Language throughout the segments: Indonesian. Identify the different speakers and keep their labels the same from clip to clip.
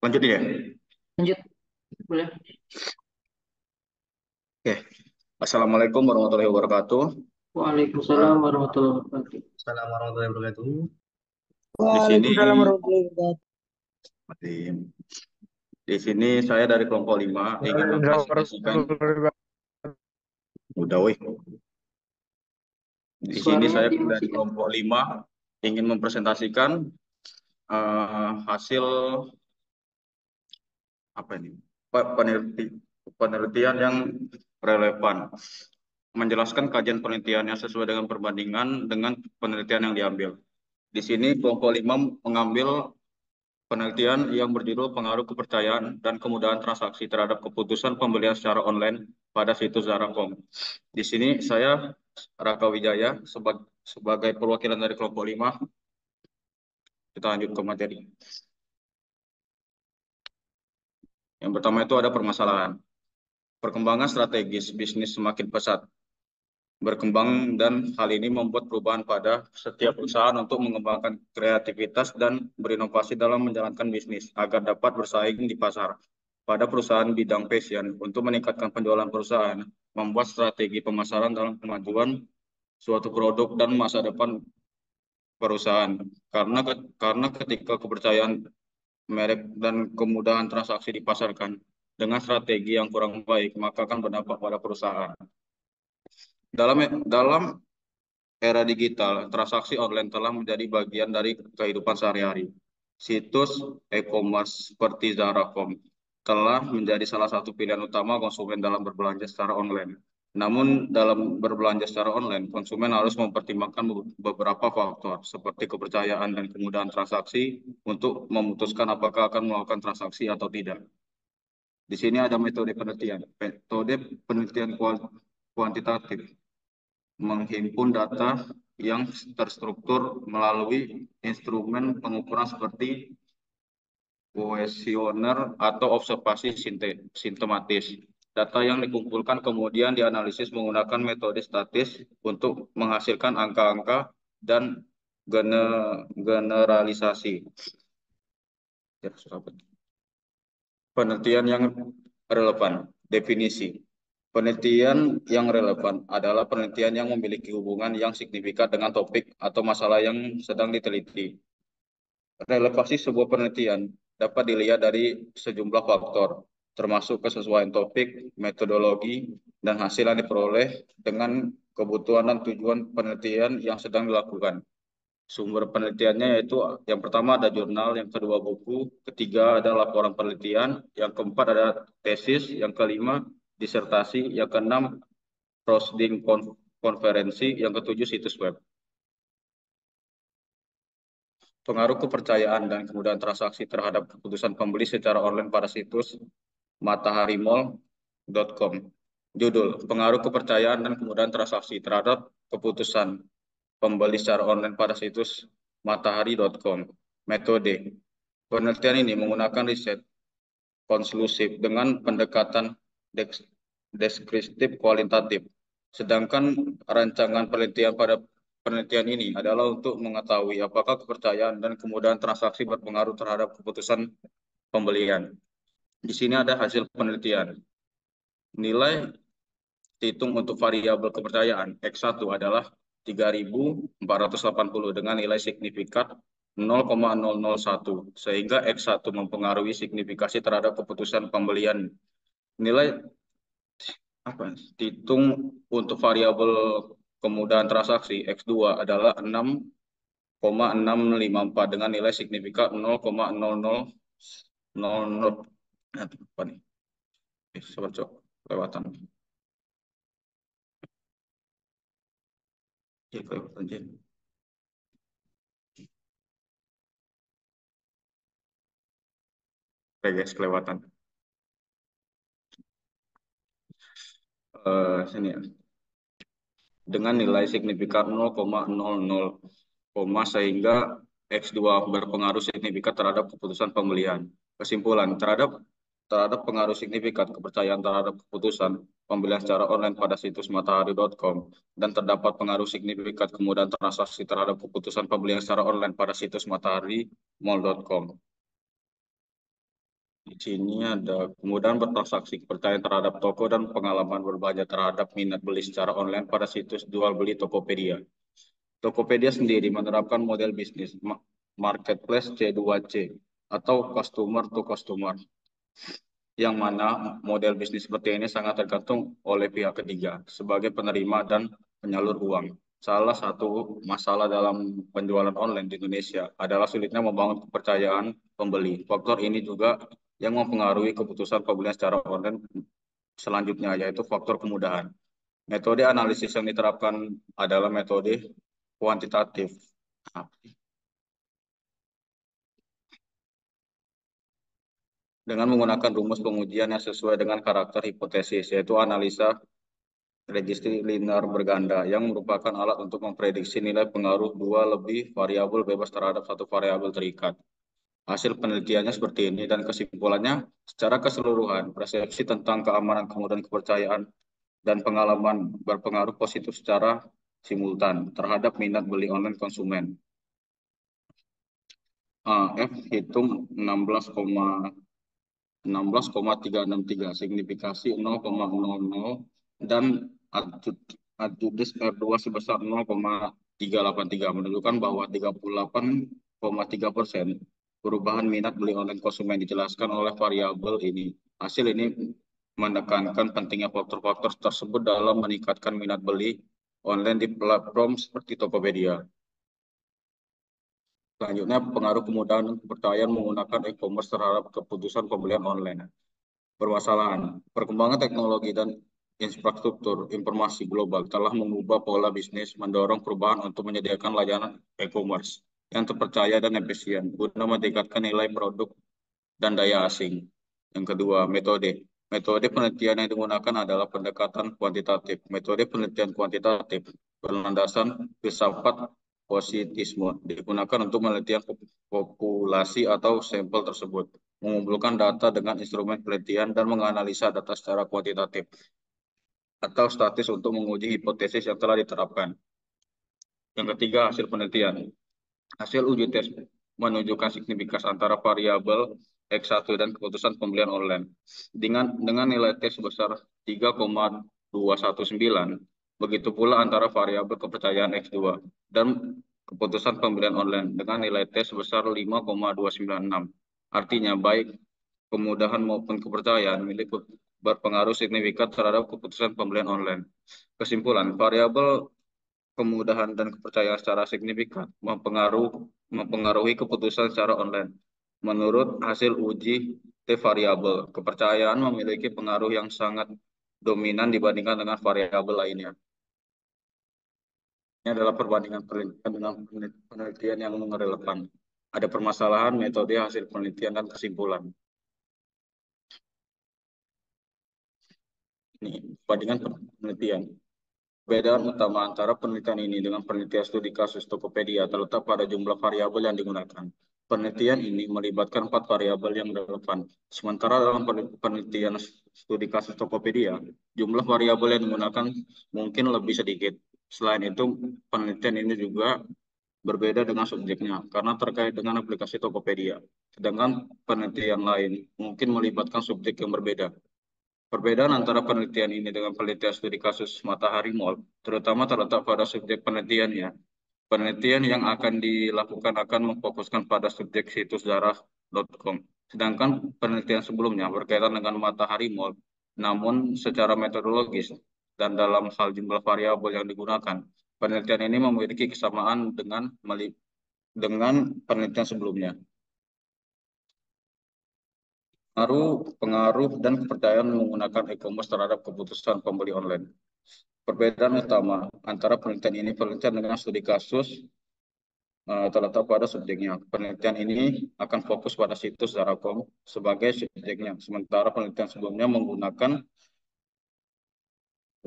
Speaker 1: Lanjut ya.
Speaker 2: Lanjut, boleh.
Speaker 1: Oke. Assalamualaikum warahmatullahi wabarakatuh.
Speaker 2: Waalaikumsalam
Speaker 1: Eh,
Speaker 2: warahmatullahi wabarakatuh.
Speaker 3: Assalamualaikum warahmatullahi wabarakatuh.
Speaker 1: di sini
Speaker 4: Waalaikumsalam warahmatullahi wabarakatuh.
Speaker 1: di, di sini saya dari kelompok 5 ingin
Speaker 4: Waalaikumsalam
Speaker 1: mempresentasikan.
Speaker 4: warahmatullahi wabarakatuh.
Speaker 1: Udah, weh. Di sini
Speaker 2: Suaranya
Speaker 1: saya dari
Speaker 2: dimatikan.
Speaker 1: kelompok 5 ingin mempresentasikan hasil apa ini? Penelitian yang relevan, menjelaskan kajian penelitian yang sesuai dengan perbandingan dengan penelitian yang diambil. Di sini kelompok 5 mengambil penelitian yang berjudul pengaruh kepercayaan dan kemudahan transaksi terhadap keputusan pembelian secara online pada situs Zara.com. Di sini saya, Raka Wijaya, sebagai perwakilan dari kelompok 5, kita lanjut ke materi. Yang pertama itu ada permasalahan. Perkembangan strategis bisnis semakin pesat berkembang dan hal ini membuat perubahan pada setiap perusahaan untuk mengembangkan kreativitas dan berinovasi dalam menjalankan bisnis agar dapat bersaing di pasar. Pada perusahaan bidang fashion, untuk meningkatkan penjualan perusahaan, membuat strategi pemasaran dalam kemajuan suatu produk dan masa depan perusahaan. Karena ketika kepercayaan merek dan kemudahan transaksi dipasarkan dengan strategi yang kurang baik, maka akan berdampak pada perusahaan. Dalam era digital, transaksi online telah menjadi bagian dari kehidupan sehari-hari. Situs e-commerce seperti Zara.com telah menjadi salah satu pilihan utama konsumen dalam berbelanja secara online. Namun, dalam berbelanja secara online, konsumen harus mempertimbangkan beberapa faktor seperti kepercayaan dan kemudahan transaksi untuk memutuskan apakah akan melakukan transaksi atau tidak. Di sini ada metode penelitian. Metode penelitian kuantitatif menghimpun data yang terstruktur melalui instrumen pengukuran seperti kuesioner atau observasi sistematis. Data yang dikumpulkan kemudian dianalisis menggunakan metode statis untuk menghasilkan angka-angka dan generalisasi. Penelitian yang relevan. Definisi. Penelitian yang relevan adalah penelitian yang memiliki hubungan yang signifikan dengan topik atau masalah yang sedang diteliti. Relevansi sebuah penelitian dapat dilihat dari sejumlah faktor, termasuk kesesuaian topik, metodologi, dan hasil yang diperoleh dengan kebutuhan dan tujuan penelitian yang sedang dilakukan. Sumber penelitiannya yaitu yang pertama ada jurnal, yang kedua buku, ketiga ada laporan penelitian, yang keempat ada tesis, yang kelima disertasi, yang keenam proceeding konferensi, yang ketujuh situs web. Pengaruh kepercayaan dan kemudahan transaksi terhadap keputusan pembeli secara online pada situs mataharimall.com. Judul, pengaruh kepercayaan dan kemudahan transaksi terhadap keputusan pembeli secara online pada situs matahari.com. Metode, penelitian ini menggunakan riset konklusif dengan pendekatan deskriptif kualitatif. Sedangkan rancangan penelitian pada penelitian ini adalah untuk mengetahui apakah kepercayaan dan kemudahan transaksi berpengaruh terhadap keputusan pembelian. Di sini ada hasil penelitian. Nilai dihitung untuk variabel kepercayaan X1 adalah 3.480 dengan nilai signifikan 0,001 sehingga X1 mempengaruhi signifikasi terhadap keputusan pembelian. Nilai dihitung untuk variabel kemudahan transaksi X2 adalah 6,654 dengan nilai signifikan 0,0000. Apa nih? Coba kelewatan. Ya, kelewatan. Oke guys, kelewatan. Sini ya. Dengan nilai signifikan 0,00, sehingga X2 berpengaruh signifikan terhadap keputusan pembelian. Kesimpulan, terhadap pengaruh signifikan kepercayaan terhadap keputusan pembelian secara online pada situs matahari.com dan terdapat pengaruh signifikan kemudahan transaksi terhadap keputusan pembelian secara online pada situs mataharimall.com. Di sini ada kemudahan bertransaksi, kepercayaan terhadap toko, dan pengalaman berbelanja terhadap minat beli secara online pada situs jual beli Tokopedia. Tokopedia sendiri menerapkan model bisnis marketplace C2C atau customer to customer, yang mana model bisnis seperti ini sangat tergantung oleh pihak ketiga sebagai penerima dan penyalur uang. Salah satu masalah dalam penjualan online di Indonesia adalah sulitnya membangun kepercayaan pembeli. Faktor ini juga yang mempengaruhi keputusan pembelian secara online selanjutnya, yaitu faktor kemudahan. Metode analisis yang diterapkan adalah metode kuantitatif. Dengan menggunakan rumus pengujian yang sesuai dengan karakter hipotesis, yaitu analisa registri linear berganda, yang merupakan alat untuk memprediksi nilai pengaruh dua lebih variabel bebas terhadap satu variabel terikat. Hasil penelitiannya seperti ini, dan kesimpulannya, secara keseluruhan, persepsi tentang keamanan, kemudahan, kepercayaan, dan pengalaman berpengaruh positif secara simultan terhadap minat beli online konsumen. F hitung 16,363, signifikasi 0,00, dan adjudis R2 sebesar 0,383, menunjukkan bahwa 38,3% perubahan minat beli online konsumen dijelaskan oleh variabel ini. Hasil ini menekankan pentingnya faktor-faktor tersebut dalam meningkatkan minat beli online di platform seperti Tokopedia. Selanjutnya, pengaruh kemudahan dan kepercayaan menggunakan e-commerce terhadap keputusan pembelian online. Permasalahan, perkembangan teknologi dan infrastruktur informasi global telah mengubah pola bisnis, mendorong perubahan untuk menyediakan layanan e-commerce yang terpercaya dan efisien guna meningkatkan nilai produk dan daya asing. Yang kedua, metode. Metode penelitian yang digunakan adalah pendekatan kuantitatif. Metode penelitian kuantitatif berlandasan filsafat positisme digunakan untuk penelitian populasi atau sampel tersebut, mengumpulkan data dengan instrumen penelitian, dan menganalisa data secara kuantitatif atau statis untuk menguji hipotesis yang telah diterapkan. Yang ketiga, hasil penelitian. Hasil uji tes menunjukkan signifikasi antara variabel X1 dan keputusan pembelian online. Dengan nilai tes sebesar 3,219, begitu pula antara variabel kepercayaan X2 dan keputusan pembelian online dengan nilai tes sebesar 5,296. Artinya, baik kemudahan maupun kepercayaan milik berpengaruh signifikan terhadap keputusan pembelian online. Kesimpulan, variabel kemudahan dan kepercayaan secara signifikan mempengaruhi keputusan secara online. Menurut hasil uji T variabel, kepercayaan memiliki pengaruh yang sangat dominan dibandingkan dengan variabel lainnya. Ini adalah perbandingan penelitian dengan penelitian yang relevan. Ada permasalahan, metode, hasil penelitian, dan kesimpulan. Ini perbandingan penelitian. Perbedaan utama antara penelitian ini dengan penelitian studi kasus Tokopedia terletak pada jumlah variabel yang digunakan. Penelitian ini melibatkan 4 variabel yang relevan. Sementara dalam penelitian studi kasus Tokopedia, jumlah variabel yang digunakan mungkin lebih sedikit. Selain itu, penelitian ini juga berbeda dengan subjeknya karena terkait dengan aplikasi Tokopedia. Sedangkan penelitian lain mungkin melibatkan subjek yang berbeda. Perbedaan antara penelitian ini dengan penelitian studi kasus Matahari Mall terutama terletak pada subjek penelitiannya. Penelitian yang akan dilakukan akan memfokuskan pada subjek situs darah.com. Sedangkan penelitian sebelumnya berkaitan dengan Matahari Mall, namun secara metodologis dan dalam hal jumlah variabel yang digunakan, penelitian ini memiliki kesamaan dengan penelitian sebelumnya. Pengaruh dan kepercayaan menggunakan e-commerce terhadap keputusan pembeli online. Perbedaan utama antara penelitian ini, penelitian dengan studi kasus terletak pada subjeknya. Penelitian ini akan fokus pada situs darah.com sebagai subjeknya, sementara penelitian sebelumnya menggunakan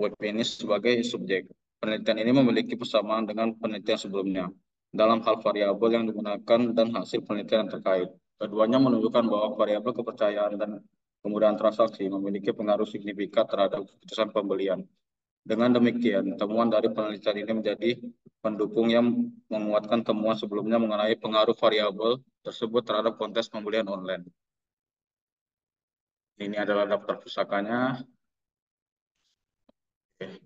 Speaker 1: web ini sebagai subjek. Penelitian ini memiliki persamaan dengan penelitian sebelumnya dalam hal variabel yang digunakan dan hasil penelitian yang terkait. Keduanya menunjukkan bahwa variabel kepercayaan dan kemudahan transaksi memiliki pengaruh signifikan terhadap keputusan pembelian. Dengan demikian, temuan dari penelitian ini menjadi pendukung yang menguatkan temuan sebelumnya mengenai pengaruh variabel tersebut terhadap konteks pembelian online. Ini adalah daftar pusakanya. Oke.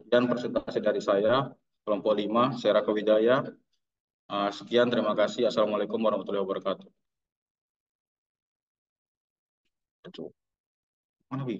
Speaker 1: Dan presentasi dari saya, kelompok 5, Sera Kewijaya. Sekian, terima kasih. Assalamualaikum warahmatullahi wabarakatuh. Mana, Wi?